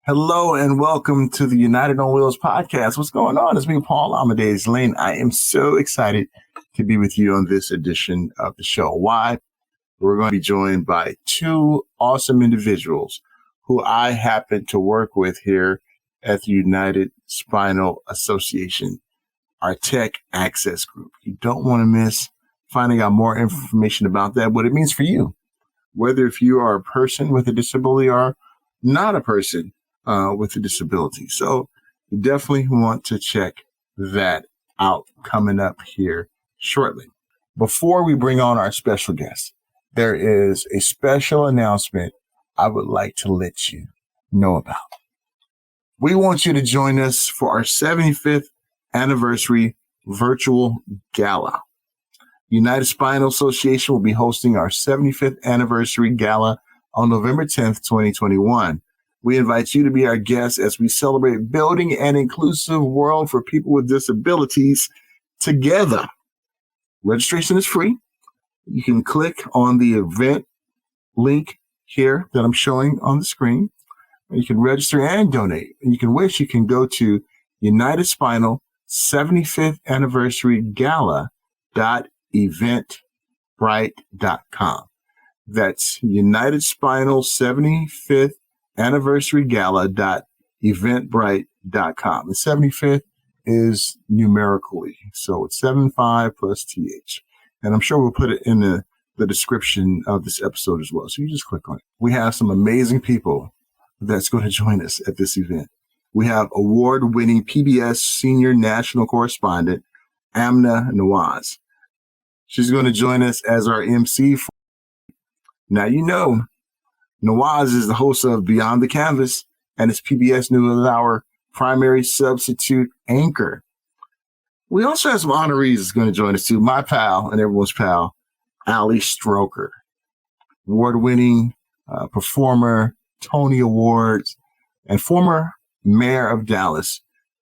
Hello and welcome to the United on Wheels podcast. What's going on? It's me, Paul Amadeus Lane. I am so excited to be with you on this edition of the show. Why? We're going to be joined by two awesome individuals who I happen to work with here at the United Spinal Association, our Tech Access Group. You don't want to miss finding out more information about that, what it means for you, whether if you are a person with a disability or not a person with a disability. So you definitely want to check that out coming up here shortly. Before we bring on our special guest, there is a special announcement I would like to let you know about. We want you to join us for our 75th anniversary virtual gala. United Spinal Association will be hosting our 75th anniversary gala on November 10th, 2021. We invite you to be our guest as we celebrate building an inclusive world for people with disabilities together. Registration is free. You can click on the event link here that I'm showing on the screen. You can register and donate. And you can go to United Spinal 75th Anniversary Gala.eventbrite.com. That's United Spinal 75th Anniversary Gala.eventbrite.com. The 75th is numerically, so it's 75 plus TH. And I'm sure we'll put it in the description of this episode as well. So you just click on it. We have some amazing people that's going to join us at this event. We have award-winning PBS Senior National Correspondent, Amna Nawaz. She's going to join us as our MC. Now, you know, Nawaz is the host of Beyond the Canvas, and it's PBS News our primary substitute anchor. We also have some honorees that's going to join us too. My pal and everyone's pal, Ali Stroker, award-winning performer, Tony Awards, and former mayor of Dallas,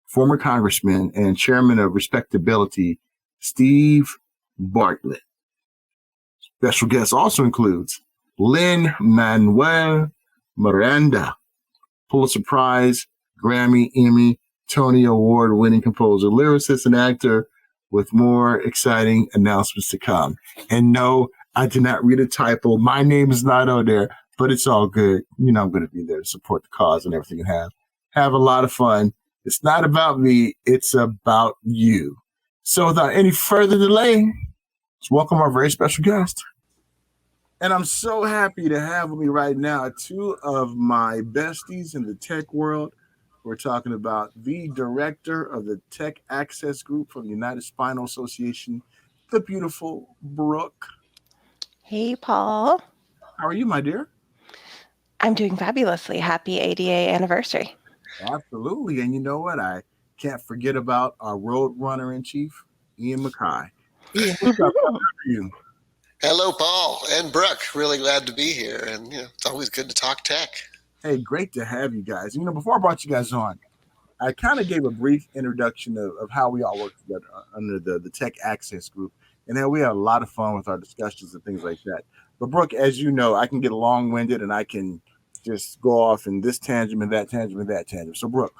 former congressman and chairman of Respectability, Steve Bartlett. Special guest also includes Lin-Manuel Miranda, Pulitzer Prize, Grammy, Emmy, Tony Award-winning composer, lyricist, and actor, with more exciting announcements to come. And no, I did not read a typo. My name is not on there, but it's all good. You know I'm going to be there to support the cause and everything you have a lot of fun. It's not about me. It's about you. So without any further delay, let's welcome our very special guest. And I'm so happy to have with me right now two of my besties in the tech world. We're talking about the director of the Tech Access Group from the United Spinal Association, the beautiful Brook. Hey, Paul. How are you, my dear? I'm doing fabulously. Happy ADA anniversary. Absolutely. And you know what? I can't forget about our road runner in chief, Ian Mackay. Ian, what's up? How are you? Hello, Paul and Brook. Really glad to be here. And it's always good to talk tech. Hey, great to have you guys. Before I brought you guys on, I kind of gave a brief introduction of how we all work together under the Tech Access Group. And then we had a lot of fun with our discussions and things like that. But Brook, as you know, I can get long-winded and I can just go off in this tangent and that tangent and that tangent. So Brook,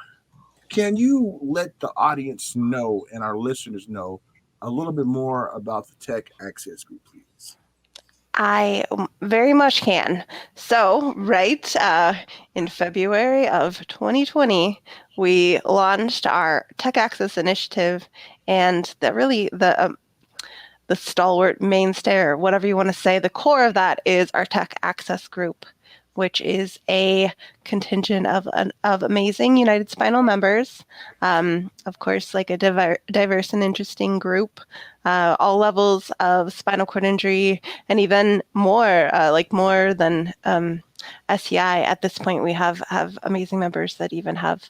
can you let the audience know and our listeners know a little bit more about the Tech Access Group, please? I very much can. So, in February of 2020, we launched our Tech Access Initiative, and the stalwart mainstay, or whatever you want to say, the core of that is our Tech Access Group, which is a contingent of amazing United Spinal members. Of course, like a diverse and interesting group, all levels of spinal cord injury, and even more, more than SEI. At this point, we have amazing members that even have,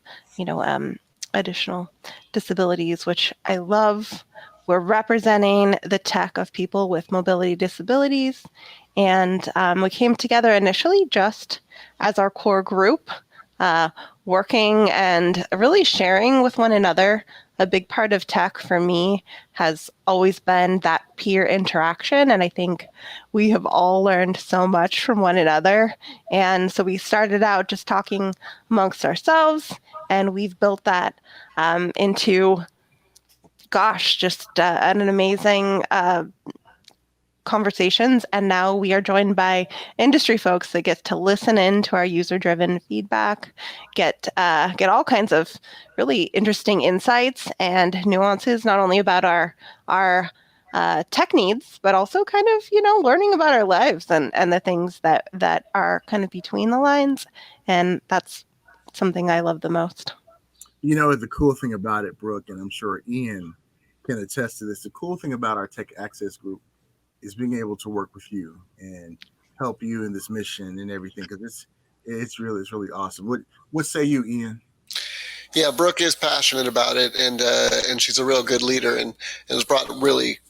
additional disabilities, which I love. We're representing the tech of people with mobility disabilities. And we came together initially just as our core group. working and really sharing with one another. A big part of tech for me has always been that peer interaction. And I think we have all learned so much from one another. And so we started out just talking amongst ourselves, and we've built that into, just an amazing conversations. And now we are joined by industry folks that get to listen in to our user-driven feedback, get all kinds of really interesting insights and nuances, not only about our tech needs, but also kind of, learning about our lives and the things that are kind of between the lines. And that's something I love the most. The cool thing about it, Brooke, and I'm sure Ian can attest to this, the cool thing about our Tech Access group is being able to work with you and help you in this mission and everything, because it's really awesome. What say you, Ian? Yeah, Brooke is passionate about it, and she's a real good leader, and has brought a really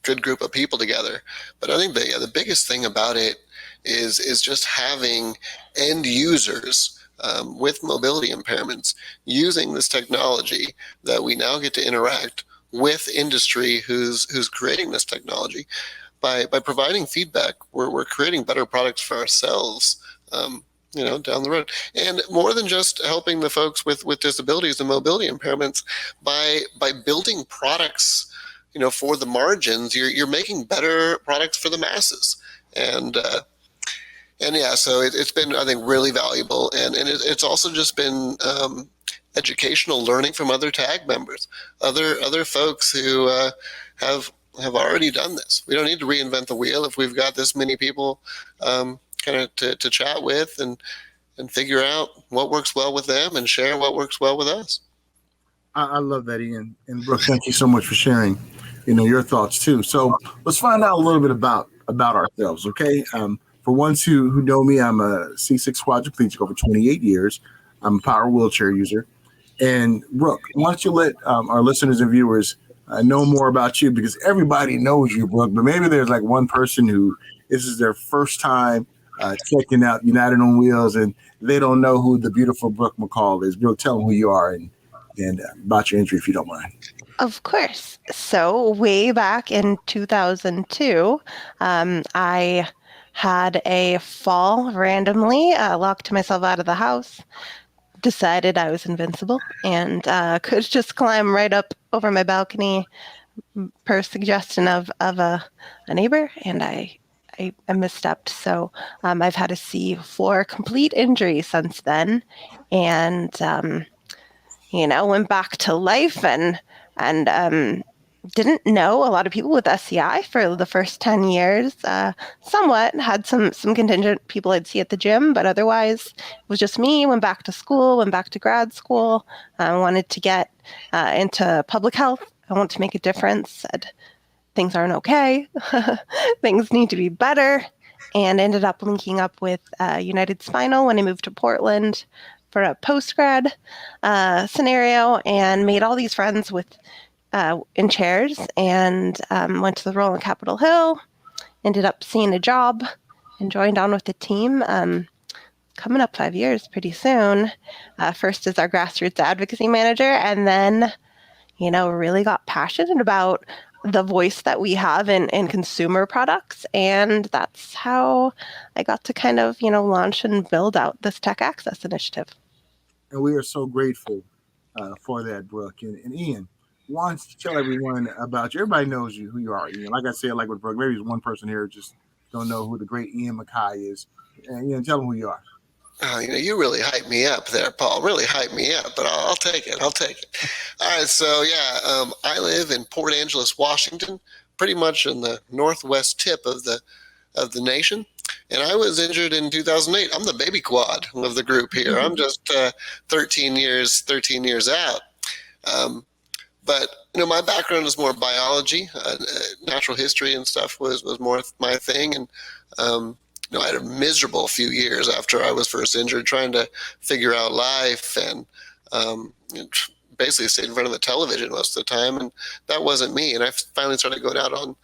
good group of people together. But I think the biggest thing about it is just having end users with mobility impairments using this technology that we now get to interact with industry who's creating this technology. By providing feedback, we're creating better products for ourselves, down the road. And more than just helping the folks with disabilities and mobility impairments, by building products, for the margins, you're making better products for the masses. And yeah, so it's been, I think, really valuable. And it's also just been educational learning from other TAG members, other folks who have already done this. We don't need to reinvent the wheel if we've got this many people kind of to chat with and figure out what works well with them and share what works well with us. I love that, Ian. And Brooke, thank you so much for sharing, your thoughts too. So let's find out a little bit about ourselves, okay? For ones who know me, I'm a C6 quadriplegic over 28 years. I'm a power wheelchair user. And Brooke, why don't you let our listeners and viewers know more about you, because everybody knows you, Brooke, but maybe there's like one person who this is their first time checking out United on Wheels, and they don't know who the beautiful Brooke McCall is. Brooke, tell them who you are and about your injury, if you don't mind. Of course. So way back in 2002, I had a fall randomly, locked myself out of the house, decided I was invincible and could just climb right up over my balcony per suggestion of a neighbor, and I misstepped. So I've had a C4 complete injury since then, and went back to life and didn't know a lot of people with SCI for the first 10 years. Somewhat had some contingent people I'd see at the gym, but otherwise it was just me. Went back to school, went back to grad school. I wanted to get into public health. I want to make a difference. Said things aren't okay. Things need to be better. And ended up linking up with United Spinal when I moved to Portland for a post-grad scenario, and made all these friends in chairs, and went to the role in Capitol Hill, ended up seeing a job and joined on with the team. Coming up 5 years pretty soon. First as our grassroots advocacy manager, and then, really got passionate about the voice that we have in consumer products. And that's how I got to kind of, launch and build out this Tech Access initiative. And we are so grateful for that, Brooke. And Ian, why don't you tell everyone about you? Everybody knows you, who you are, Ian. Like I said, like with Brooke, maybe there's one person here who just don't know who the great Ian Mackay is. And tell them who you are. You really hyped me up there, Paul. Really hyped me up, but I'll take it. All right, so yeah, I live in Port Angeles, Washington, pretty much in the northwest tip of the nation. And I was injured in 2008. I'm the baby quad of the group here. I'm just 13 years out. But my background is more biology, natural history and stuff was more my thing. And I had a miserable few years after I was first injured, trying to figure out life and basically stayed in front of the television most of the time, and that wasn't me. And I finally started going out on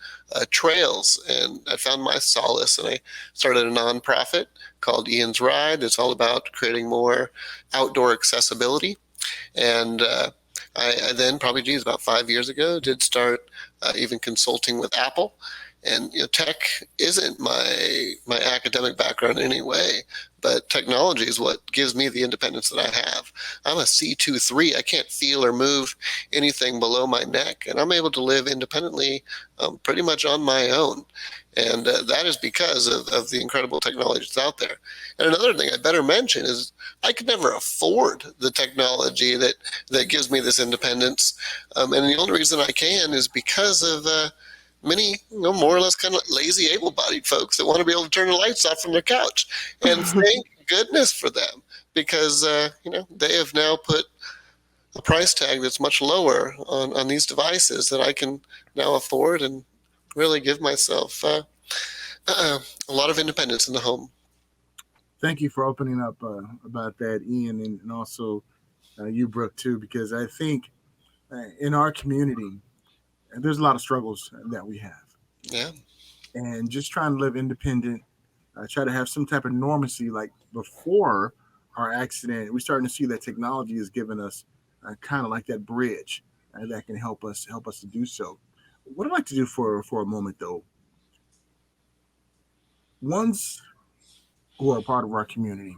trails, and I found my solace, and I started a nonprofit called Ian's Ride. It's all about creating more outdoor accessibility. And I then, probably about 5 years ago, did start even consulting with Apple. And tech isn't my academic background in any way, but technology is what gives me the independence that I have. I'm a C2-3. I can't feel or move anything below my neck, and I'm able to live independently pretty much on my own. And that is because of the incredible technology that's out there. And another thing I better mention is I could never afford the technology that gives me this independence. And the only reason I can is because of many, more or less kind of lazy, able-bodied folks that want to be able to turn the lights off from their couch. And thank goodness for them, because they have now put a price tag that's much lower on these devices that I can now afford and really give myself a lot of independence in the home. Thank you for opening up about that, Ian, and also you, Brooke, too, because I think in our community, there's a lot of struggles that we have. Yeah. And just trying to live independent, try to have some type of normalcy. Like before our accident, we're starting to see that technology has given us kind of like that bridge that can help us to do so. What I'd like to do for a moment, though, ones who are part of our community,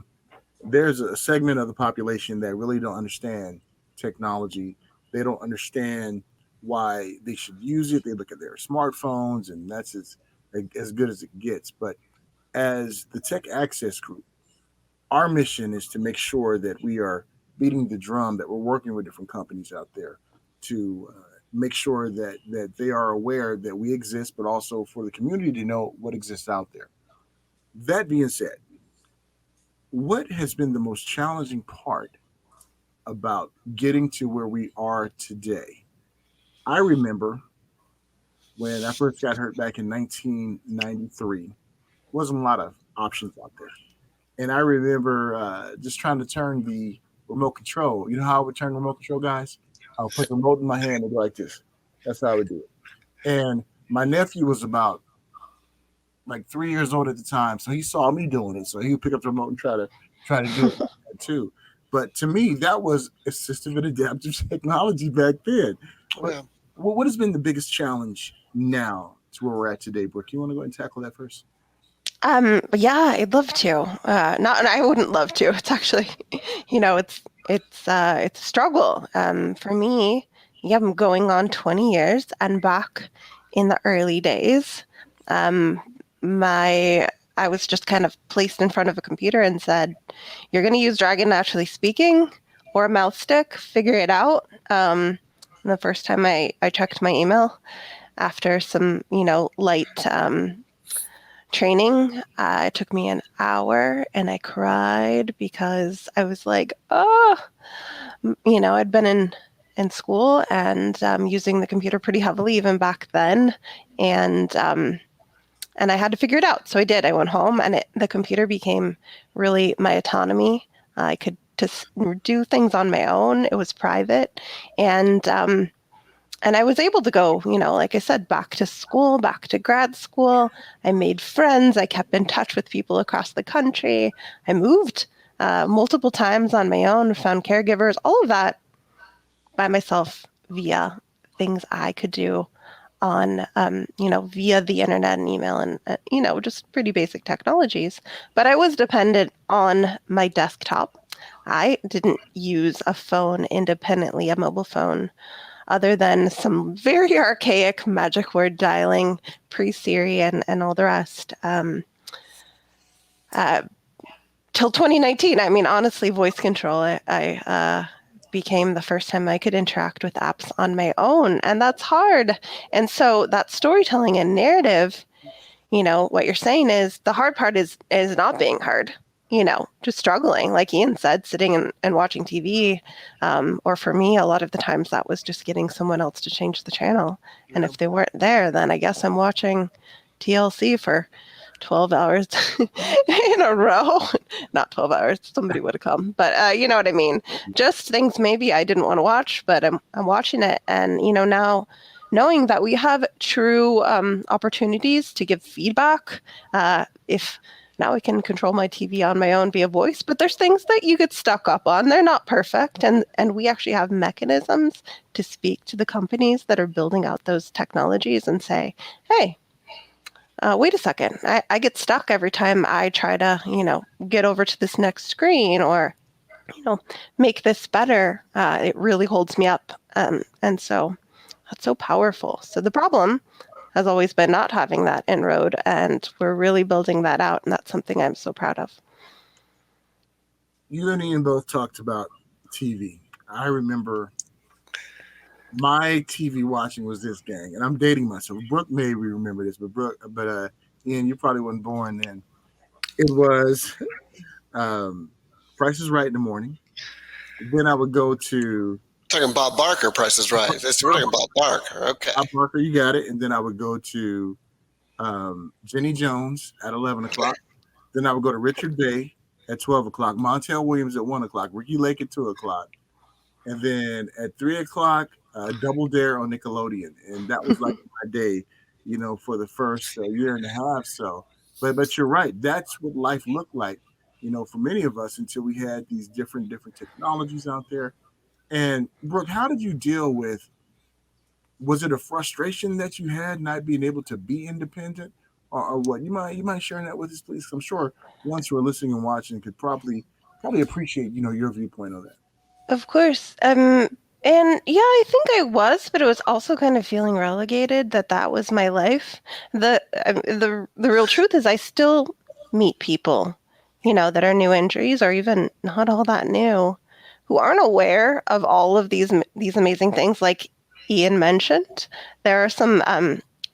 there's a segment of the population that really don't understand technology. They don't understand why they should use it. They look at their smartphones, and that's as good as it gets. But as the Tech Access Group, our mission is to make sure that we are beating the drum, that we're working with different companies out there to make sure that they are aware that we exist, but also for the community to know what exists out there. That being said, what has been the most challenging part about getting to where we are today? I remember when I first got hurt back in 1993, wasn't a lot of options out there. And I remember just trying to turn the remote control. You know how I would turn the remote control, guys? I would put the remote in my hand and go like this. That's how I would do it. And my nephew was about like 3 years old at the time, so he saw me doing it. So he would pick up the remote and try to do it like that too. But to me, that was assistive and adaptive technology back then. Yeah. What has been the biggest challenge now to where we're at today, Brooke? You want to go ahead and tackle that first? Yeah, I'd love to. I wouldn't love to. It's actually, it's a struggle. For me, I'm going on 20 years, and back in the early days, I was just kind of placed in front of a computer and said, "You're going to use Dragon Naturally Speaking or a mouse stick. Figure it out." The first time I checked my email after some, light training, it took me an hour, and I cried because I was like, I'd been in school and using the computer pretty heavily even back then, and I had to figure it out. So I did. I went home, and the computer became really my autonomy. I could just do things on my own. It was private, and I was able to go, like I said, back to school, back to grad school. I made friends. I kept in touch with people across the country. I moved multiple times on my own, found caregivers, all of that by myself via things I could do on, via the internet and email and, just pretty basic technologies. But I was dependent on my desktop. I didn't use a phone independently, a mobile phone, other than some very archaic magic word dialing, pre-Siri and all the rest. Till 2019, I mean, honestly, voice control, I became the first time I could interact with apps on my own, and that's hard. And so that storytelling and narrative, what you're saying is the hard part is not being heard. Just struggling, like Ian said, sitting and watching TV. Or for me, a lot of the times that was just getting someone else to change the channel. Yeah. And if they weren't there, then I guess I'm watching TLC for 12 hours in a row. Not 12 hours. Somebody would have come. But you know what I mean? Just things maybe I didn't want to watch, but I'm watching it. And, now knowing that we have true opportunities to give feedback, if now I can control my TV on my own via voice, but there's things that you get stuck up on. They're not perfect. And we actually have mechanisms to speak to the companies that are building out those technologies and say, hey, wait a second, I get stuck every time I try to, get over to this next screen or, make this better. It really holds me up. And so that's so powerful. So the problem has always been not having that inroad, and we're really building that out. And that's something I'm so proud of. You and Ian both talked about TV. I remember my TV watching was this, gang, and I'm dating myself. Brooke maybe remember this, but Ian, you probably wasn't born then. It was Price is Right in the morning. Then I would go to Talking Bob Barker, Price is Right. We're talking Bob Barker. Okay. Bob Barker, you got it. And then I would go to Jenny Jones at 11 o'clock. Then I would go to Richard Day at 12 o'clock, Montel Williams at 1 o'clock, Ricky Lake at 2 o'clock. And then at 3 o'clock, Double Dare on Nickelodeon. And that was like my day, for the first year and a half. So, but you're right. That's what life looked like, for many of us until we had these different technologies out there. And Brooke, how did you deal with, was it a frustration that you had not being able to be independent or what? You mind sharing that with us, please? I'm sure once who are listening and watching could probably appreciate, your viewpoint on that. Of course. And yeah, I think I was, but it was also kind of feeling relegated that was my life. The real truth is I still meet people, that are new injuries or even not all that new, who aren't aware of all of these amazing things like Ian mentioned. There are some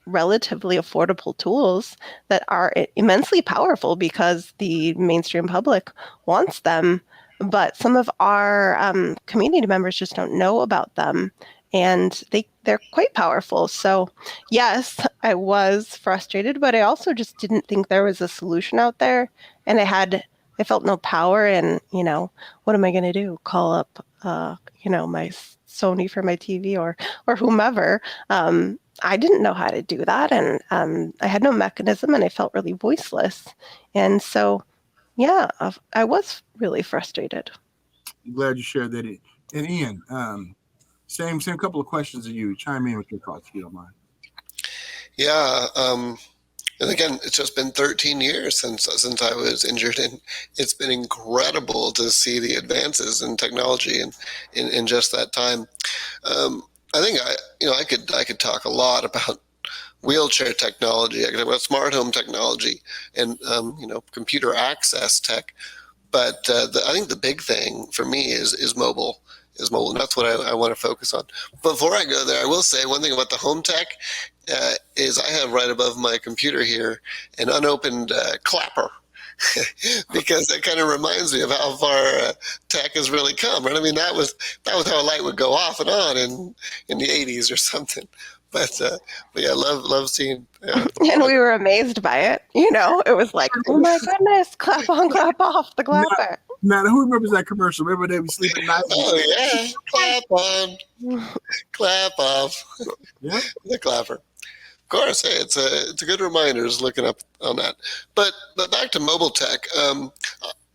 relatively affordable tools that are immensely powerful because the mainstream public wants them. But some of our community members just don't know about them, and they're quite powerful. So yes, I was frustrated, but I also just didn't think there was a solution out there, and I felt no power in, what am I going to do? Call up, my Sony for my TV or whomever. I didn't know how to do that, and I had no mechanism, and I felt really voiceless. And so, yeah, I was really frustrated. I'm glad you shared that. And Ian, same couple of questions to you. Chime in with your thoughts if you don't mind. Yeah. And again, it's just been 13 years since I was injured, and it's been incredible to see the advances in technology in just that time. I think I could talk a lot about wheelchair technology. I could talk about smart home technology and computer access tech. But I think the big thing for me is mobile. And that's what I want to focus on. Before I go there, I will say one thing about the home tech is I have right above my computer here an unopened clapper. Because that kind of reminds me of how far tech has really come, right? I mean, that was how a light would go off and on in the 80s or something. But yeah, love seeing. And we were amazed by it. It was like, oh my goodness, clap on, clap off, the clapper. Now, who remembers that commercial? Remember they would sleep at night? Oh yeah, clap on, clap off. Yeah, the clapper. Of course, hey, it's a good reminder. Just looking up on that. But back to mobile tech.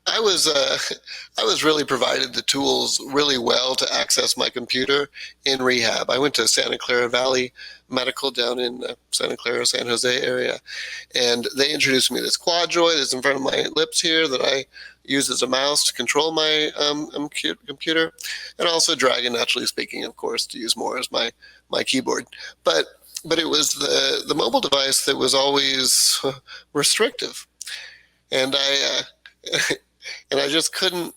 I was really provided the tools really well to access my computer in rehab. I went to Santa Clara Valley Medical down in Santa Clara, San Jose area, and they introduced me to this quad joy that's in front of my lips here that I use as a mouse to control my computer, and also Dragon, naturally speaking, of course, to use more as my keyboard. But it was the mobile device that was always restrictive, and I just couldn't.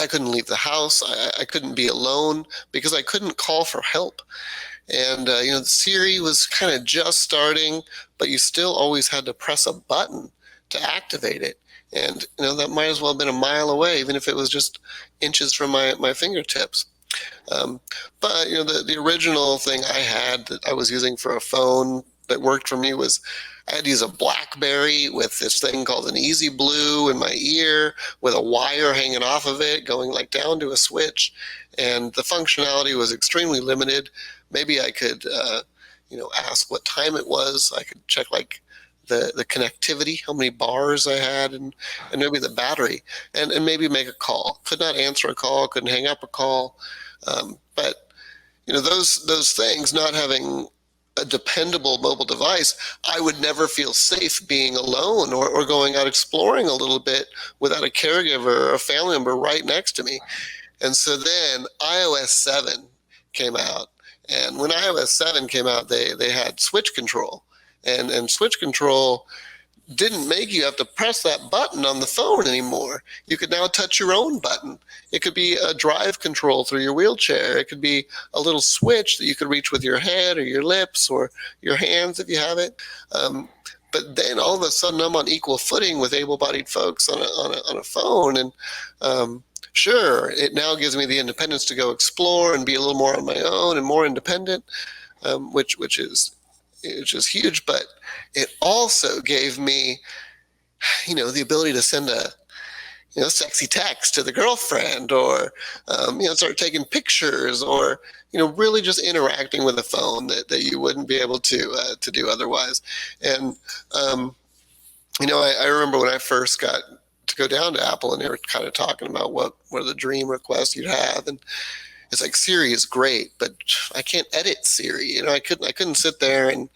I couldn't leave the house. I couldn't be alone because I couldn't call for help. And Siri was kind of just starting, but you still always had to press a button to activate it. And that might as well have been a mile away, even if it was just inches from my fingertips. But the original thing I had that I was using for a phone that worked for me was I had to use a BlackBerry with this thing called an Easy Blue in my ear with a wire hanging off of it going like down to a switch. And the functionality was extremely limited. Maybe I could, ask what time it was. I could check like the connectivity, how many bars I had, and maybe the battery, and maybe make a call. Could not answer a call, couldn't hang up a call. But those things, not having a dependable mobile device, I would never feel safe being alone or going out exploring a little bit without a caregiver or a family member right next to me. And so then iOS 7 came out. And when iOS 7 came out, they had switch control. And switch control didn't make you have to press that button on the phone anymore. You could now touch your own button. It could be a drive control through your wheelchair. It could be a little switch that you could reach with your head or your lips or your hands if you have it. But then all of a sudden I'm on equal footing with able-bodied folks on a phone. And sure, it now gives me the independence to go explore and be a little more on my own and more independent, which is huge. But it also gave me, the ability to send a, sexy text to the girlfriend, or, start taking pictures, or, really just interacting with a phone that you wouldn't be able to do otherwise. And, I remember when I first got to go down to Apple, and they were kind of talking about what are the dream requests you'd have. And it's like, Siri is great, but I can't edit Siri. I couldn't sit there and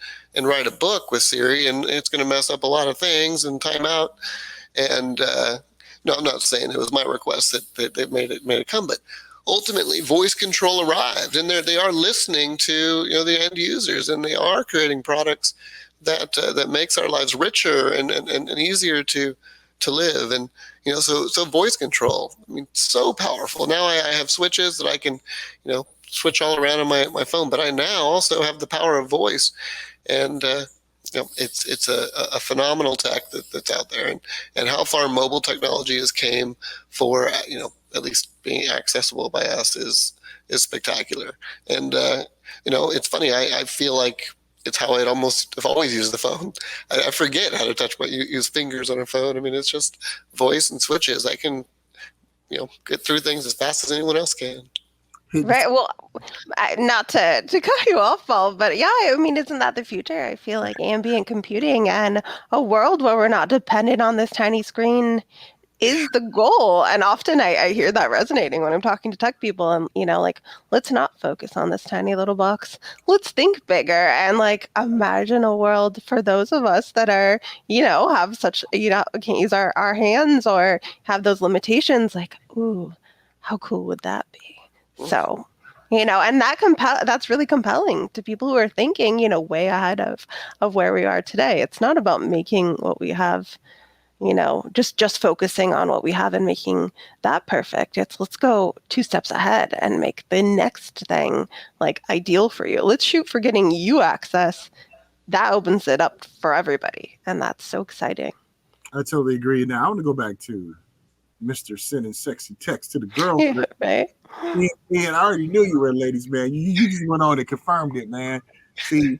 write a book with Siri, and it's going to mess up a lot of things and time out. And no, I'm not saying it was my request that made it come, but ultimately voice control arrived, and they are listening to the end users, and they are creating products that makes our lives richer and easier to live. And so voice control, so powerful. Now I have switches that I can switch all around on my phone, but I now also have the power of voice. And it's a phenomenal tech that's out there, and how far mobile technology has came for at least being accessible by us is spectacular. And it's funny, I feel like it's how I've always used the phone. I forget how to use fingers on a phone. It's just voice and switches. I can, get through things as fast as anyone else can. Right. Well, not to cut you off, Paul, but yeah, isn't that the future? I feel like ambient computing and a world where we're not dependent on this tiny screen is the goal. And often I hear that resonating when I'm talking to tech people, and let's not focus on this tiny little box. Let's think bigger and imagine a world for those of us that are, have such, can't use our hands or have those limitations. Ooh, how cool would that be? So, and that's really compelling to people who are thinking, way ahead of where we are today. It's not about making what we have, just focusing on what we have and making that perfect. It's let's go 2 steps ahead and make the next thing ideal for you. Let's shoot for getting you access. That opens it up for everybody. And that's so exciting. I totally agree. Now I want to go back to Mr. sending sexy text to the girlfriend. Right? Ian, I already knew you were ladies, man. You just went on and confirmed it, man. See,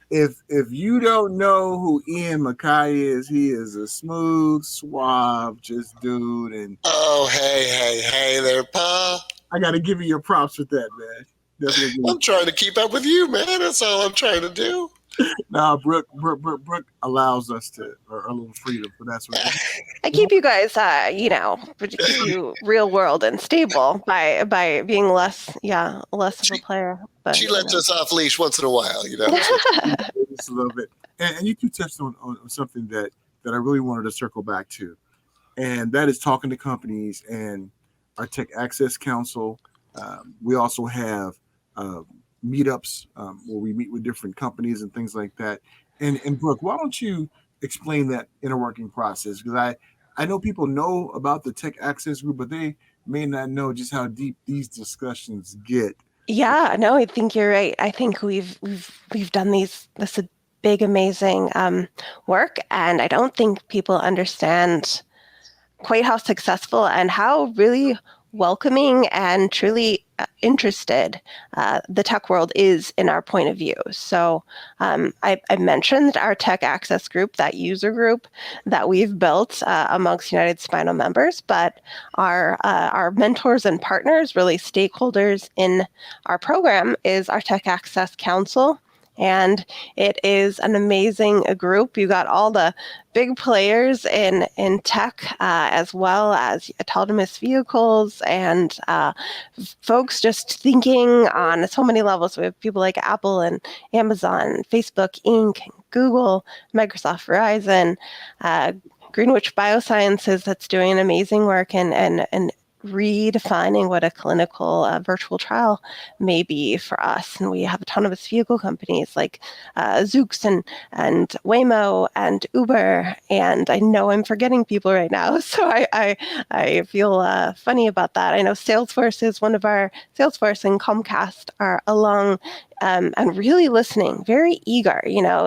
if you don't know who Ian Mackay is, he is a smooth, suave, just dude. And oh, hey there, Pa. I got to give you your props with that, man. Definitely. I'm trying to keep up with you, man. That's all I'm trying to do. Brooke allows us to a little freedom, but that's what I keep you guys, keep you real world and stable by being less of a player. But she lets us off leash once in a while, Just a little bit. And you two touched on something that I really wanted to circle back to, and that is talking to companies and our Tech Access Council. We also have meetups where we meet with different companies and things like that. And Brooke, why don't you explain that inner working process? Because I know people know about the Tech Access Group, but they may not know just how deep these discussions get. Yeah, no, I think you're right. I think we've done this big, amazing work, and I don't think people understand quite how successful and how really welcoming and truly interested the tech world is in our point of view. So I mentioned our tech access group, that user group that we've built amongst United Spinal members, but our mentors and partners, really stakeholders in our program, is our Tech Access Council. And it is an amazing group. You got all the big players in tech, as well as autonomous vehicles, and folks just thinking on so many levels. We have people like Apple and Amazon, Facebook Inc., Google, Microsoft, Verizon, Greenwich Biosciences, that's doing amazing work and redefining what a clinical virtual trial may be for us. And we have autonomous vehicle companies like Zoox and Waymo and Uber. And I know I'm forgetting people right now, so I feel funny about that. I know Salesforce is one of our, Salesforce and Comcast are along and really listening, very eager.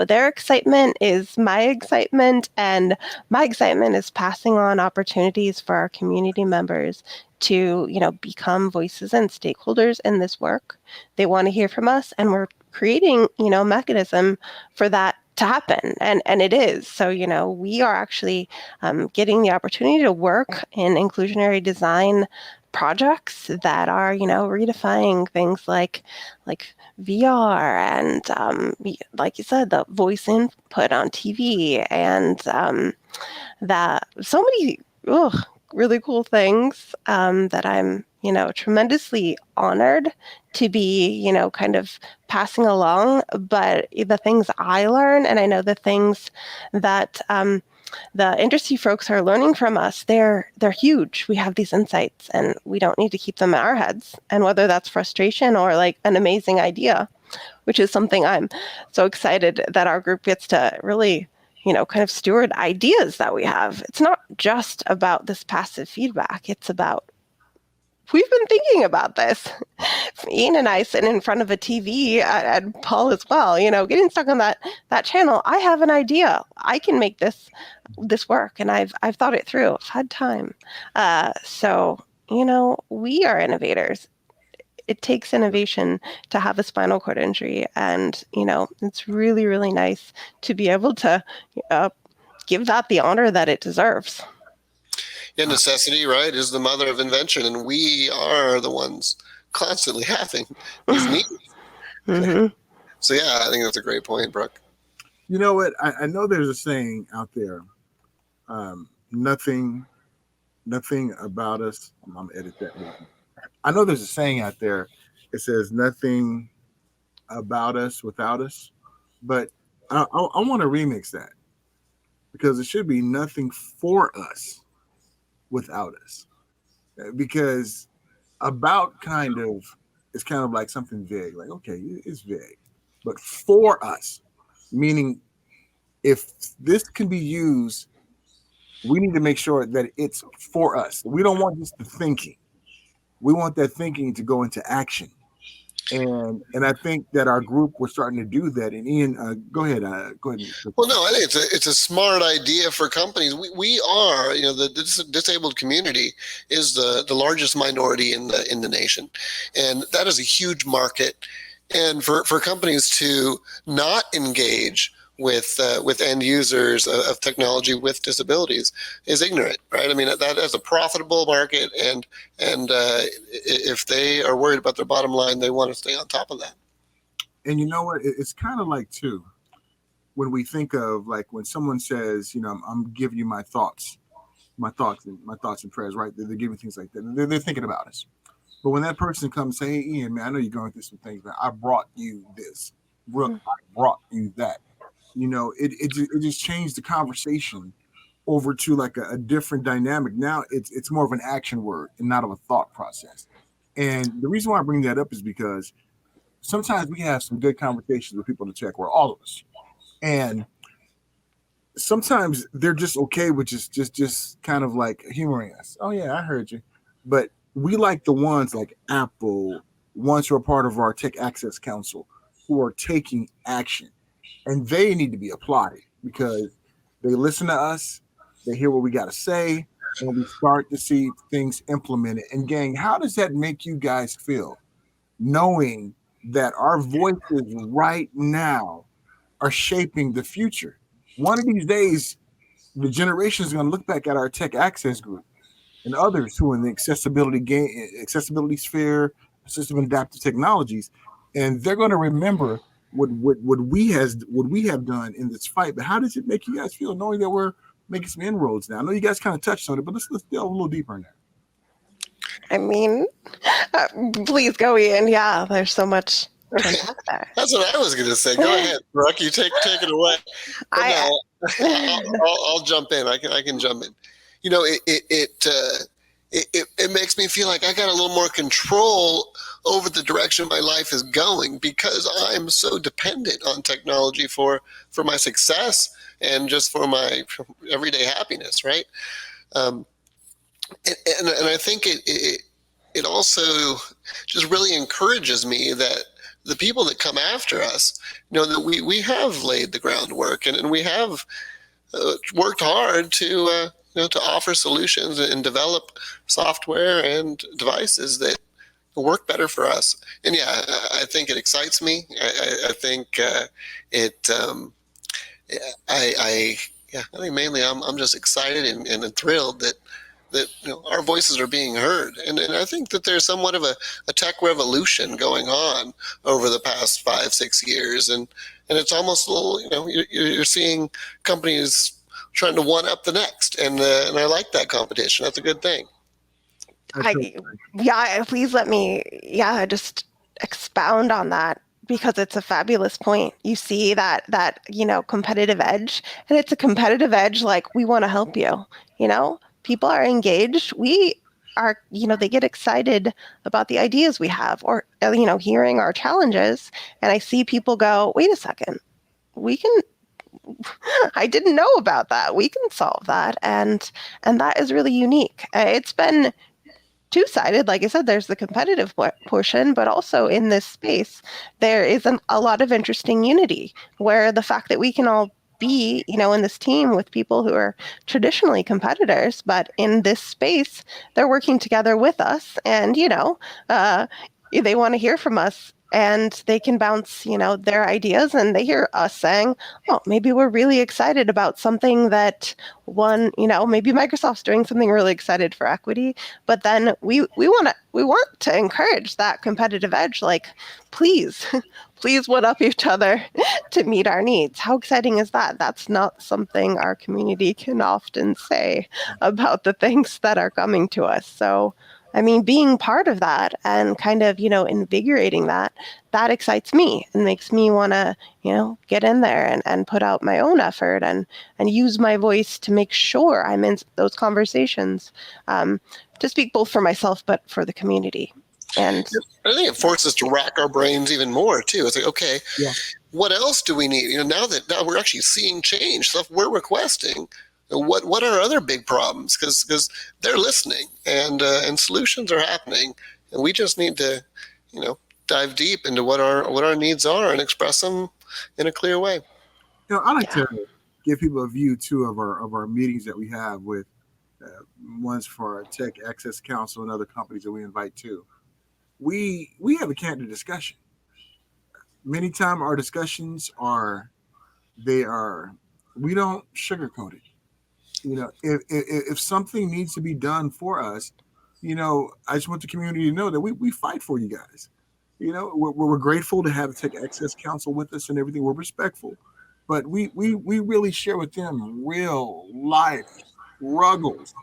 Their excitement is my excitement, and my excitement is passing on opportunities for our community members to, become voices and stakeholders in this work. They want to hear from us, and we're creating, a mechanism for that to happen. And it is. So, we are actually getting the opportunity to work in inclusionary design projects that are, redefining things like VR and, like you said, the voice input on TV, and that so many really cool things that I'm, tremendously honored to be, kind of passing along. But the things I learn, and I know the things that the industry folks are learning from us, they're huge. We have these insights, and we don't need to keep them in our heads. And whether that's frustration or like an amazing idea, which is something I'm so excited that our group gets to really, kind of steward ideas that we have. It's not just about this passive feedback. It's about, we've been thinking about this. Ian and I sitting in front of a TV, and Paul as well, getting stuck on that channel. I have an idea. I can make this work, and I've thought it through. I've had time. So, we are innovators. It takes innovation to have a spinal cord injury, and it's really, really nice to be able to give that the honor that it deserves. Yeah, necessity, right, is the mother of invention, and we are the ones constantly having these needs. Mm-hmm. So yeah, I think that's a great point, Brooke. You know what? I know there's a saying out there, nothing about us. I'm gonna edit that one. I know there's a saying out there. It says nothing about us without us, but I want to remix that, because it should be nothing for us without us. Because about it's kind of like something vague, like, okay, it's vague, but for us, meaning if this can be used, we need to make sure that it's for us. We don't want just the thinking. We want that thinking to go into action. And I think that our group, we're starting to do that. And Ian, go ahead. Well, no, I think it's a smart idea for companies. We are, the disabled community is the largest minority in the nation, and that is a huge market. And for companies to not engage with end users of technology with disabilities is ignorant, right? I mean, that is a profitable market, and if they are worried about their bottom line, they want to stay on top of that. And you know what? It's kind of like, too, when we think of, like, when someone says, I'm giving you my thoughts and prayers, right? They're giving things like that. They're thinking about us. But when that person comes and say, hey, Ian, man, I know you're going through some things, man. I brought you this. Brooke, I brought you that. It just changed the conversation over to like a different dynamic. Now it's more of an action word and not of a thought process. And the reason why I bring that up is because sometimes we have some good conversations with people in the tech world, all of us. And sometimes they're just okay with just kind of like humoring us. Oh yeah, I heard you. But we like the ones like Apple, ones who are part of our Tech Access Council, who are taking action. And they need to be applauded because they listen to us, they hear what we got to say, and we start to see things implemented. And gang, how does that make you guys feel? knowing that our voices right now are shaping the future. One of these days, the generation is going to look back at our tech access group and others who are in the accessibility sphere, assistive and adaptive technologies, and they're going to remember what we have done in this fight. But how does it make you guys feel knowing that we're making some inroads now? I know you guys kind of touched on it, but let's delve a little deeper in there. I mean, please go in. Yeah, there's so much to unpack there. That's what I was going to say. Go ahead, Brooke. You take it away. I'll jump in. I can jump in. You know, it makes me feel like I got a little more control over the direction my life is going because I'm so dependent on technology for my success and just for my everyday happiness, right? And I think it also just really encourages me that the people that come after us, you know, that we have laid the groundwork and we have worked hard to offer solutions and develop software and devices that work better for us. And yeah, I think it excites me. I think I think mainly I'm just excited and thrilled that our voices are being heard. And I think that there's somewhat of a tech revolution going on over the past 5-6 years. And it's almost a little, you're seeing companies trying to one up the next. And I like that competition. That's a good thing. Please let me, just expound on that because it's a fabulous point. You see that competitive edge, and it's a competitive edge like we want to help you, people are engaged. We are, they get excited about the ideas we have or, hearing our challenges. And I see people go, wait a second, I didn't know about that. We can solve that. And that is really unique. It's been two-sided. Like I said, there's the competitive portion, but also in this space, there is a lot of interesting unity where the fact that we can all be, in this team with people who are traditionally competitors, but in this space, they're working together with us and, they want to hear from us and they can bounce, their ideas and they hear us saying, oh, maybe we're really excited about something that maybe Microsoft's doing something really excited for equity, but then we want to encourage that competitive edge. Like, please one up each other to meet our needs. How exciting is that? That's not something our community can often say about the things that are coming to us. So, I mean, being part of that and kind of, invigorating that excites me and makes me want to, get in there and put out my own effort and use my voice to make sure I'm in those conversations, to speak both for myself, but for the community. And I think it forces us to rack our brains even more too. It's like, okay, what else do we need? Now we're actually seeing change, stuff we're requesting. What are other big problems? Because they're listening and solutions are happening, and we just need to, dive deep into what our needs are and express them in a clear way. I like to give people a view too of our meetings that we have with ones for our Tech Access Council and other companies that we invite to. We have a candid discussion. Many times our discussions we don't sugarcoat it. If something needs to be done for us, I just want the community to know that we fight for you guys. We're grateful to have the Tech Access Council with us and everything. We're respectful, but we really share with them real life struggles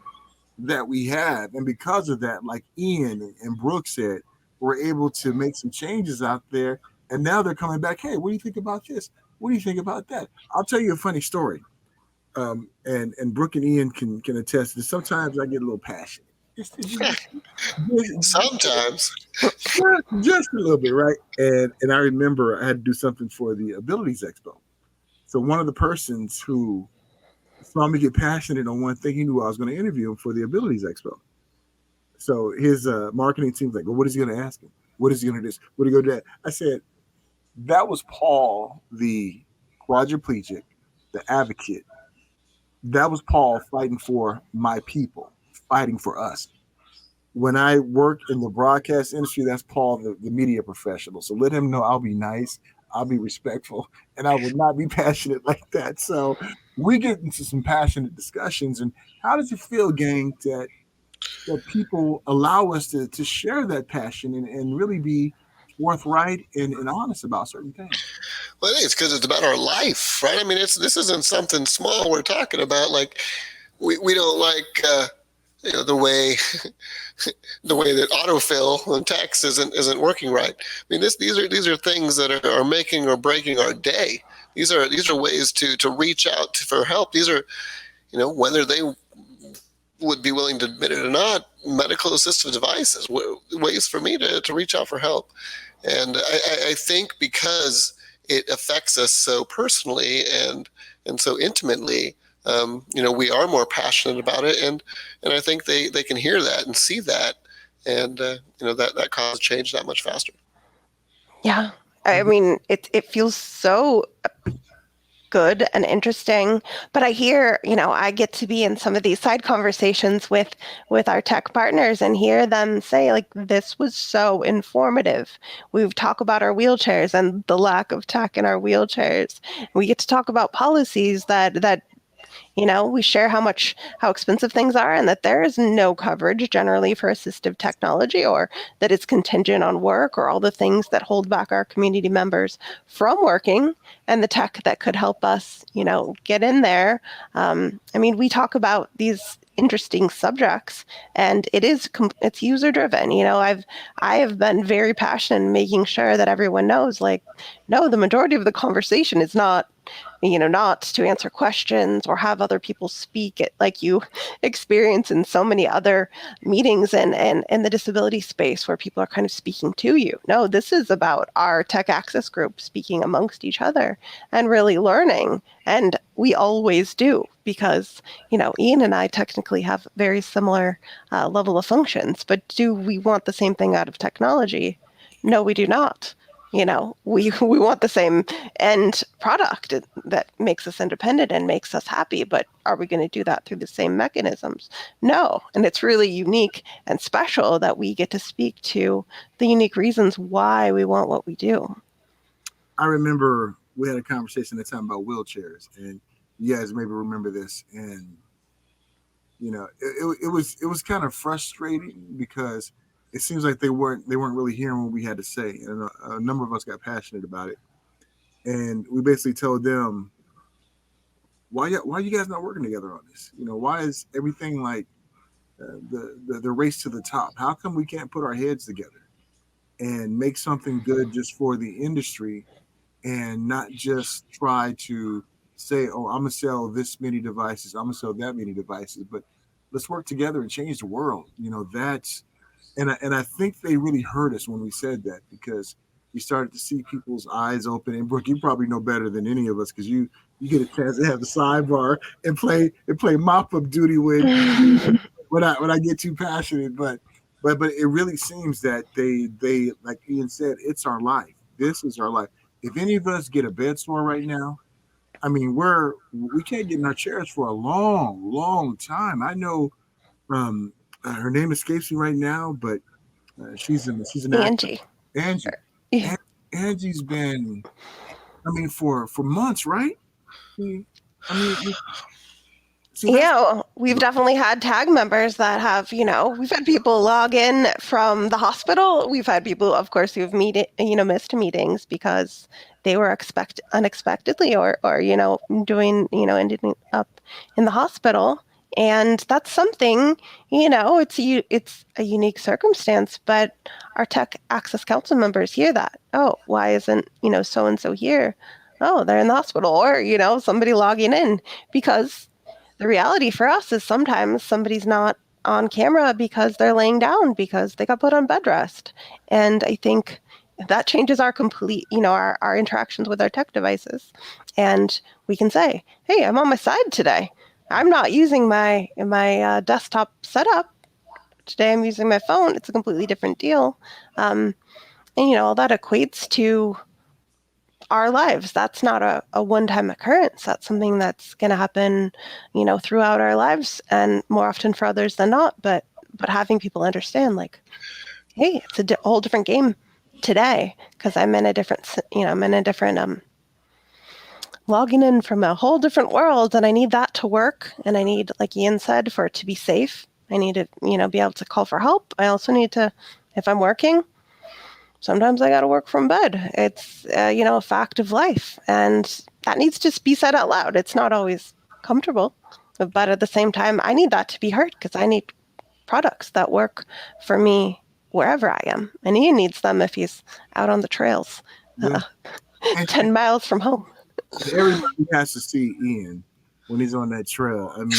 that we have, and because of that, like Ian and Brook said, we're able to make some changes out there. And now they're coming back. Hey, what do you think about this? What do you think about that? I'll tell you a funny story. And Brook and Ian can attest to this. Sometimes I get a little passionate. Sometimes. Just a little bit, right? And I remember I had to do something for the Abilities Expo. So one of the persons who saw me get passionate on one thing, he knew I was going to interview him for the Abilities Expo. So his marketing team's like, well, what is he going to ask him? What is he going to do? What do you go to that? I said, that was Paul, the quadriplegic, the advocate. That was Paul fighting for my people, fighting for us. when I work in the broadcast industry, that's Paul, the media professional. So let him know I'll be nice, I'll be respectful, and I will not be passionate like that. So we get into some passionate discussions. And how does it feel, gang, that people allow us to share that passion and really be forthright and honest about certain things? Well, it's because it's about our life, right? I mean, this isn't something small we're talking about. Like, we don't like the way the way that autofill and text isn't working right. I mean, these are things that are making or breaking our day. These are ways to reach out for help. These are, whether they would be willing to admit it or not, medical assistive devices, ways for me to reach out for help. And I think because it affects us so personally and so intimately, we are more passionate about it, and I think they can hear that and see that, and that causes change that much faster. Yeah, I mean, it feels so good and interesting, but I hear, I get to be in some of these side conversations with our tech partners and hear them say, like, this was so informative. We've talked about our wheelchairs and the lack of tech in our wheelchairs. We get to talk about policies that we share how expensive things are and that there is no coverage generally for assistive technology, or that it's contingent on work, or all the things that hold back our community members from working, and the tech that could help us, get in there. I mean, we talk about these interesting subjects, and it's user driven. I have been very passionate in making sure that everyone knows, like, no, the majority of the conversation is not to answer questions or have other people speak it like you experience in so many other meetings and in the disability space where people are kind of speaking to you. No, this is about our tech access group speaking amongst each other and really learning. And we always do, because, Ian and I technically have very similar level of functions, but do we want the same thing out of technology? No, we do not. We want the same end product that makes us independent and makes us happy, but are we going to do that through the same mechanisms? No. And it's really unique and special that we get to speak to the unique reasons why we want what we do. I remember we had a conversation at the time about wheelchairs, and you guys maybe remember this. And it was kind of frustrating because it seems like they weren't really hearing what we had to say, and a number of us got passionate about it. And we basically told them, why you guys not working together on this? Why is everything like the race to the top? How come we can't put our heads together and make something good just for the industry, and not just try to say, oh, I'm gonna sell this many devices, I'm gonna sell that many devices, but let's work together and change the world. That's and I think they really heard us when we said that, because you started to see people's eyes open. And Brooke, you probably know better than any of us, because you get a chance to have the sidebar and play mop up duty when I get too passionate. But it really seems that they like Ian said, it's our life. This is our life. If any of us get a bed sore right now, I mean, we can't get in our chairs for a long, long time. I know her name escapes me right now, but she's an Angie. Angie. Yeah. Angie's been, I mean, for months, right? I mean, yeah, we've definitely had tag members that have, we've had people log in from the hospital. We've had people, of course, who've missed meetings because they were unexpectedly or doing, ending up in the hospital. And that's something, it's a unique circumstance, but our tech access council members hear that. Oh, why isn't, so-and-so here? Oh, they're in the hospital, or, somebody logging in, because the reality for us is sometimes somebody's not on camera because they're laying down because they got put on bed rest. And I think that changes our our interactions with our tech devices. And we can say, hey, I'm on my side today. I'm not using my desktop setup. Today I'm using my phone. It's a completely different deal. And, all that equates to our lives. That's not a one-time occurrence. That's something that's going to happen, throughout our lives, and more often for others than not. But but having people understand, like, hey, it's a whole different game today because I'm in a different, logging in from a whole different world, and I need that to work. And I need, like Ian said, for it to be safe. I need to, be able to call for help. I also need to, if I'm working, sometimes I got to work from bed. It's, a fact of life. And that needs to be said out loud. It's not always comfortable, but at the same time, I need that to be heard because I need products that work for me wherever I am. And Ian needs them if he's out on the trails, Yeah. 10 miles from home. Everybody has to see Ian when he's on that trail. I mean,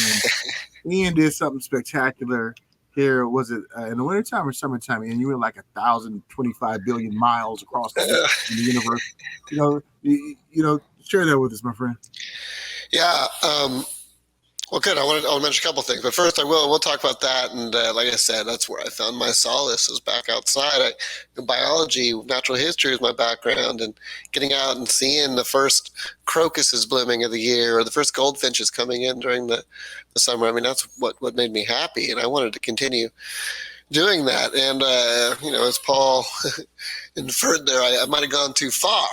Ian did something spectacular here. Was it in the wintertime or summertime? And you were like 1,025 billion miles across the universe. Share that with us, my friend. Yeah. Well, good. I want to mention a couple things, but first we'll talk about that. And like I said, that's where I found my solace, is back outside. Biology, natural history is my background, and getting out and seeing the first crocuses blooming of the year, or the first goldfinches coming in during the summer. I mean, that's what made me happy, and I wanted to continue doing that. And as Paul inferred there, I might have gone too far.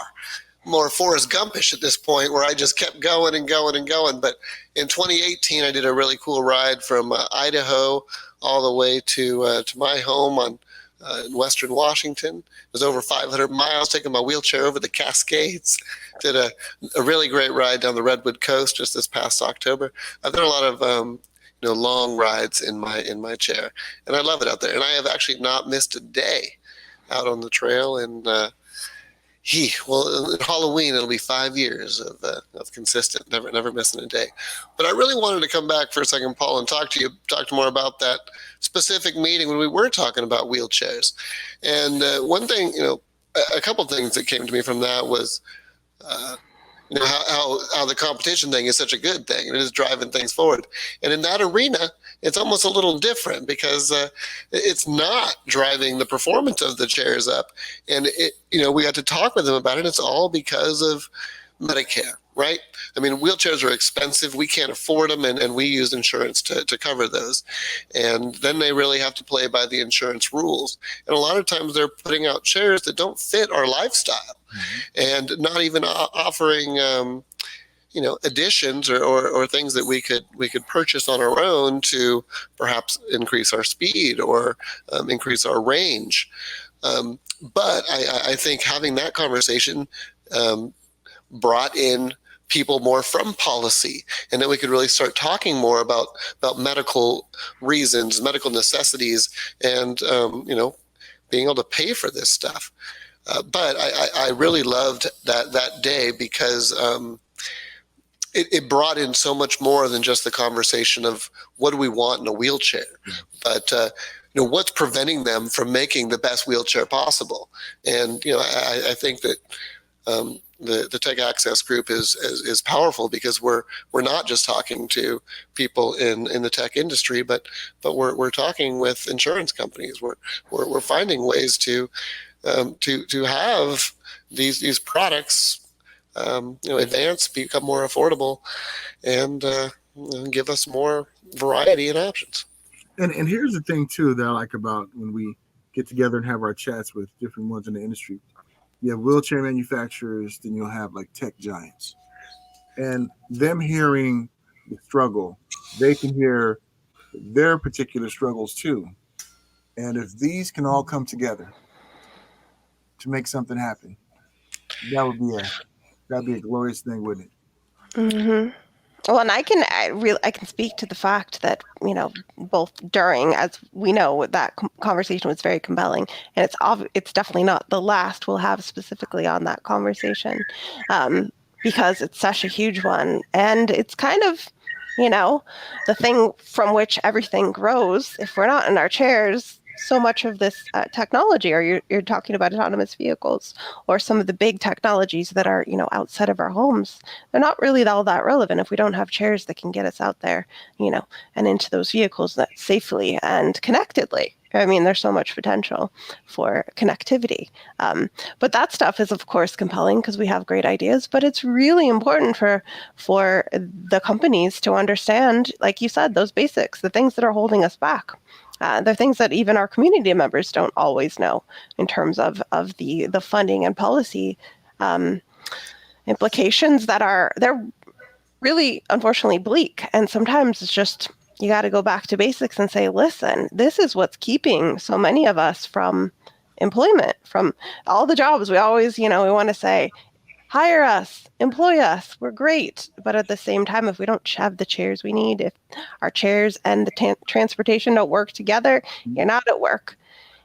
More Forrest Gumpish at this point, where I just kept going and going and going. But in 2018, I did a really cool ride from Idaho all the way to my home in Western Washington. It was over 500 miles, taking my wheelchair over the Cascades. Did a really great ride down the Redwood Coast just this past October. I've done a lot of long rides in my chair, and I love it out there. And I have actually not missed a day out on the trail. And at Halloween, it'll be 5 years of consistent, never missing a day. But I really wanted to come back for a second, Paul, and talk more about that specific meeting when we were talking about wheelchairs. And one thing, a couple of things that came to me from that was, how the competition thing is such a good thing, and it is driving things forward. And in that arena, it's almost a little different because it's not driving the performance of the chairs up. And we got to talk with them about it. It's all because of Medicare, right? I mean, wheelchairs are expensive. We can't afford them, and we use insurance to cover those. And then they really have to play by the insurance rules. And a lot of times they're putting out chairs that don't fit our lifestyle, and not even offering additions or things that we could purchase on our own to perhaps increase our speed or increase our range. But I think having that conversation brought in people more from policy, and then we could really start talking more about medical reasons, medical necessities, and being able to pay for this stuff. But I really loved that day because it brought in so much more than just the conversation of what do we want in a wheelchair, but what's preventing them from making the best wheelchair possible. And I think that the Tech Access group is powerful because we're not just talking to people in the tech industry, but we're talking with insurance companies. We're finding ways to have these products advance, become more affordable, and give us more variety and options. And here's the thing too that I like about when we get together and have our chats with different ones in the industry. You have wheelchair manufacturers, then you'll have like tech giants, and them hearing the struggle, they can hear their particular struggles too. And if these can all come together to make something happen, that'd be a glorious thing, wouldn't it? Mm-hmm. Well, and I can speak to the fact that both during, as we know, that conversation was very compelling, and it's definitely not the last we'll have specifically on that conversation, because it's such a huge one, and it's kind of the thing from which everything grows. If we're not in our chairs, so much of this technology, or you're talking about autonomous vehicles, or some of the big technologies that are outside of our homes, they're not really all that relevant if we don't have chairs that can get us out there, and into those vehicles that safely and connectedly. I mean, there's so much potential for connectivity. But that stuff is, of course, compelling because we have great ideas, but it's really important for the companies to understand, like you said, those basics, the things that are holding us back. they're things that even our community members don't always know in terms of the funding and policy implications they're really, unfortunately, bleak. And sometimes it's just, you got to go back to basics and say, listen, this is what's keeping so many of us from employment, from all the jobs. We always, we want to say, hire us, employ us, we're great. But at the same time, if we don't have the chairs we need, if our chairs and the transportation don't work together, you're not at work.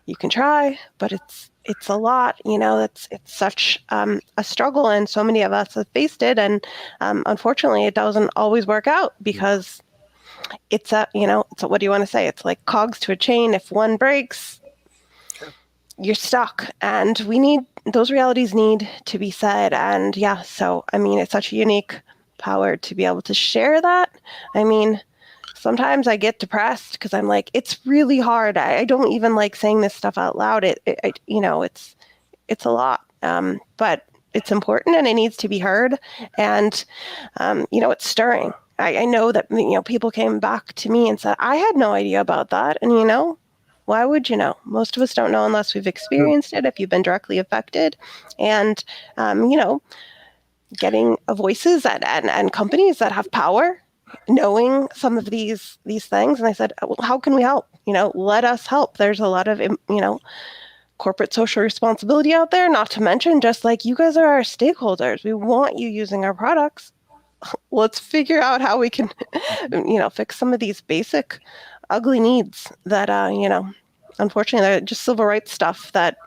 You can try, but it's a lot, it's such a struggle, and so many of us have faced it. And unfortunately, it doesn't always work out because it's what do you want to say? It's like cogs to a chain. If one breaks, you're stuck, and those realities need to be said. And yeah, so I mean, it's such a unique power to be able to share that. I mean, sometimes I get depressed because I'm like, it's really hard. I don't even like saying this stuff out loud. It's a lot, but it's important and it needs to be heard. And it's stirring. I know that people came back to me and said, I had no idea about that. And why would you know? Most of us don't know unless we've experienced it, if you've been directly affected. And getting voices and companies that have power, knowing some of these things. And I said, well, how can we help? Let us help. There's a lot of, corporate social responsibility out there, not to mention just like, you guys are our stakeholders. We want you using our products. Let's figure out how we can, fix some of these basic ugly needs that, unfortunately, they're just civil rights stuff that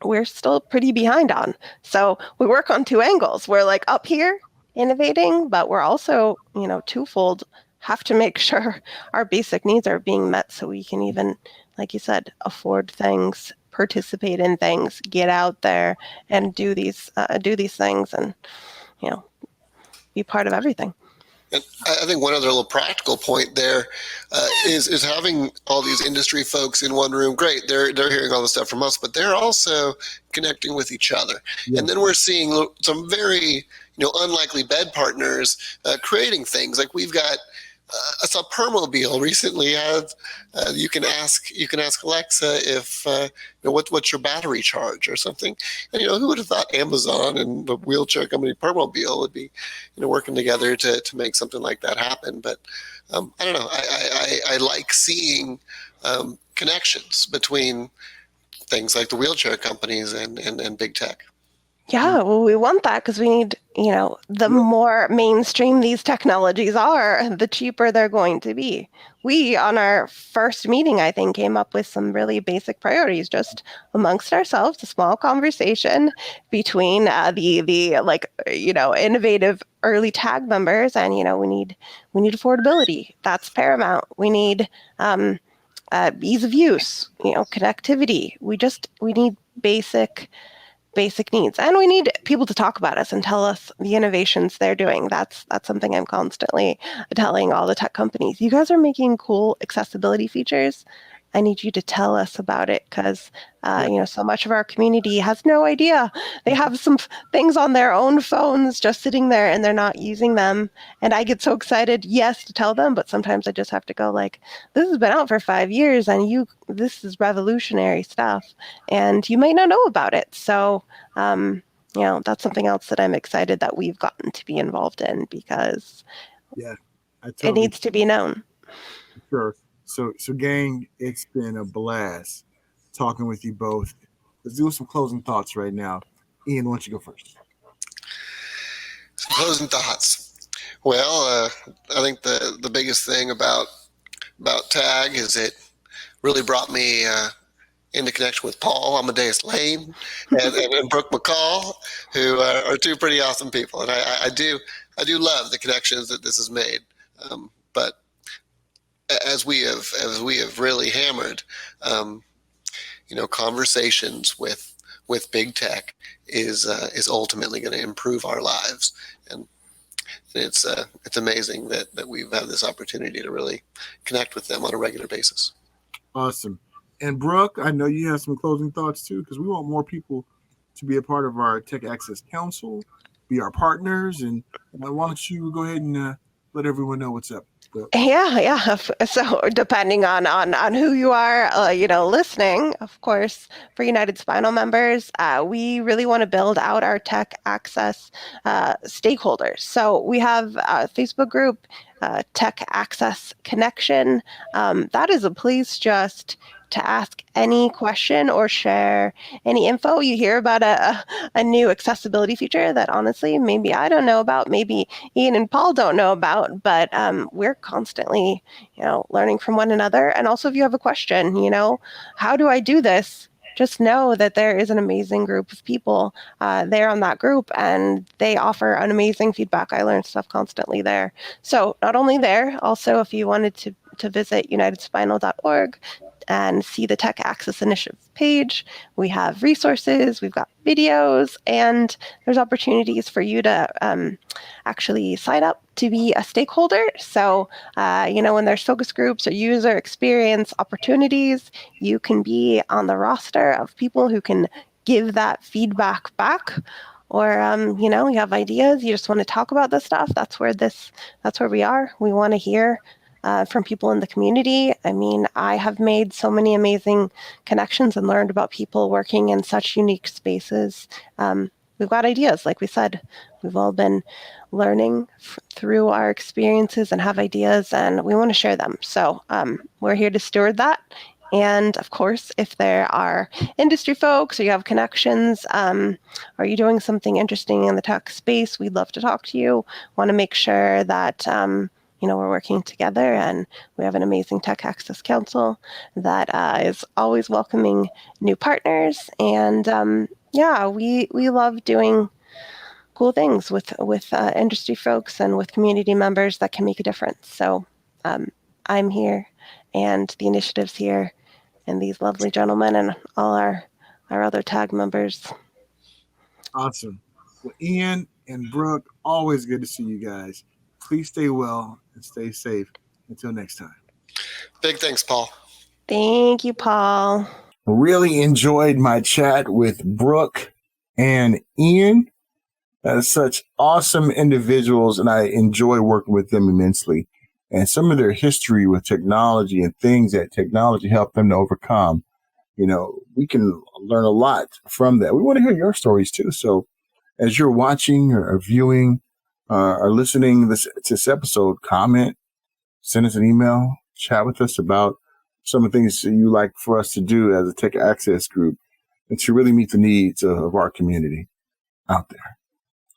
we're still pretty behind on. So we work on two angles. We're like up here innovating, but we're also, twofold, have to make sure our basic needs are being met so we can even, like you said, afford things, participate in things, get out there and do these things, and be part of everything. And I think one other little practical point there is having all these industry folks in one room. Great, they're hearing all the stuff from us, but they're also connecting with each other. Yeah. And then we're seeing some very unlikely bed partners creating things. Like we've got I saw Permobil recently had you can ask Alexa if what's your battery charge or something. And who would have thought Amazon and the wheelchair company Permobil would be working together to make something like that happen. But I don't know. I like seeing connections between things like the wheelchair companies and big tech. Yeah, well, we want that because we need, the more mainstream these technologies are, the cheaper they're going to be. We, on our first meeting, I think, came up with some really basic priorities just amongst ourselves, a small conversation between the innovative early tag members. And, we need affordability. That's paramount. We need ease of use, connectivity. We need basic needs, and we need people to talk about us and tell us the innovations they're doing. That's something I'm constantly telling all the tech companies. You guys are making cool accessibility features. I need you to tell us about it because, so much of our community has no idea. They have some things on their own phones just sitting there and they're not using them. And I get so excited, yes, to tell them, but sometimes I just have to go like, this has been out for 5 years and this is revolutionary stuff and you might not know about it. So, that's something else that I'm excited that we've gotten to be involved in because it needs to be known. Sure. So gang, it's been a blast talking with you both. Let's do some closing thoughts right now. Ian, why don't you go first? Some closing thoughts. Well, I think the biggest thing about TAG is it really brought me into connection with Paul Amadeus Lane and Brook McCall, who are two pretty awesome people. And I do love the connections that this has made. But as we have really hammered, conversations with big tech is ultimately going to improve our lives, and it's amazing that we've had this opportunity to really connect with them on a regular basis. Awesome. And Brooke, I know you have some closing thoughts too, because we want more people to be a part of our Tech Access Council, be our partners, and why don't you go ahead and let everyone know what's up? Yeah. So depending on who you are, listening, of course, for United Spinal members, we really want to build out our tech access stakeholders. So we have a Facebook group, Tech Access Connection. That is a place just to ask any question or share any info you hear about a new accessibility feature that honestly maybe I don't know about, maybe Ian and Paul don't know about, but we're constantly, learning from one another. And also, if you have a question, how do I do this? Just know that there is an amazing group of people there on that group, and they offer an amazing feedback. I learn stuff constantly there. So not only there, also if you wanted to visit unitedspinal.org and see the Tech Access Initiative page, we have resources, we've got videos, and there's opportunities for you to actually sign up to be a stakeholder. So, when there's focus groups or user experience opportunities, you can be on the roster of people who can give that feedback back. Or, you have ideas, you just want to talk about this stuff. That's where we are. We want to hear from people in the community. I mean, I have made so many amazing connections and learned about people working in such unique spaces. We've got ideas, like we said. We've all been learning through our experiences and have ideas, and we want to share them. So we're here to steward that. And of course, if there are industry folks or you have connections, or you're doing something interesting in the tech space, we'd love to talk to you. Want to make sure that we're working together, and we have an amazing Tech Access Council that is always welcoming new partners. And we love doing cool things with industry folks and with community members that can make a difference. So I'm here, and the initiative's here, and these lovely gentlemen and all our other tag members. Awesome. Well, Ian and Brooke, always good to see you guys. Please stay well and stay safe. Until next time. Big thanks, Paul. Thank you, Paul. Really enjoyed my chat with Brooke and Ian. Such awesome individuals, and I enjoy working with them immensely. And some of their history with technology and things that technology helped them to overcome, we can learn a lot from that. We want to hear your stories too. So as you're watching or viewing or listening to this episode, comment, send us an email, chat with us about some of the things that you like for us to do as a tech access group and to really meet the needs of our community out there.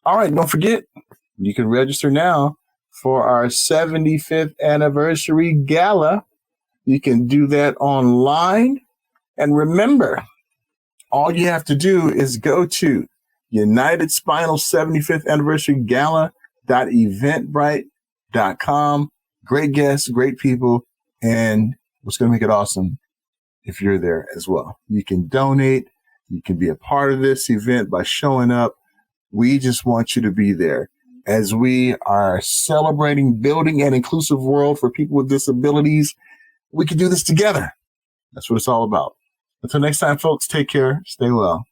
All right, don't forget, you can register now for our 75th anniversary gala. You can do that online. And remember, all you have to do is go to United Spinal 75th Anniversary Gala.eventbrite.com. Great guests, great people, and what's going to make it awesome if you're there as well. You can donate. You can be a part of this event by showing up. We just want you to be there as we are celebrating building an inclusive world for people with disabilities. We can do this together. That's what it's all about. Until next time, folks, take care. Stay well.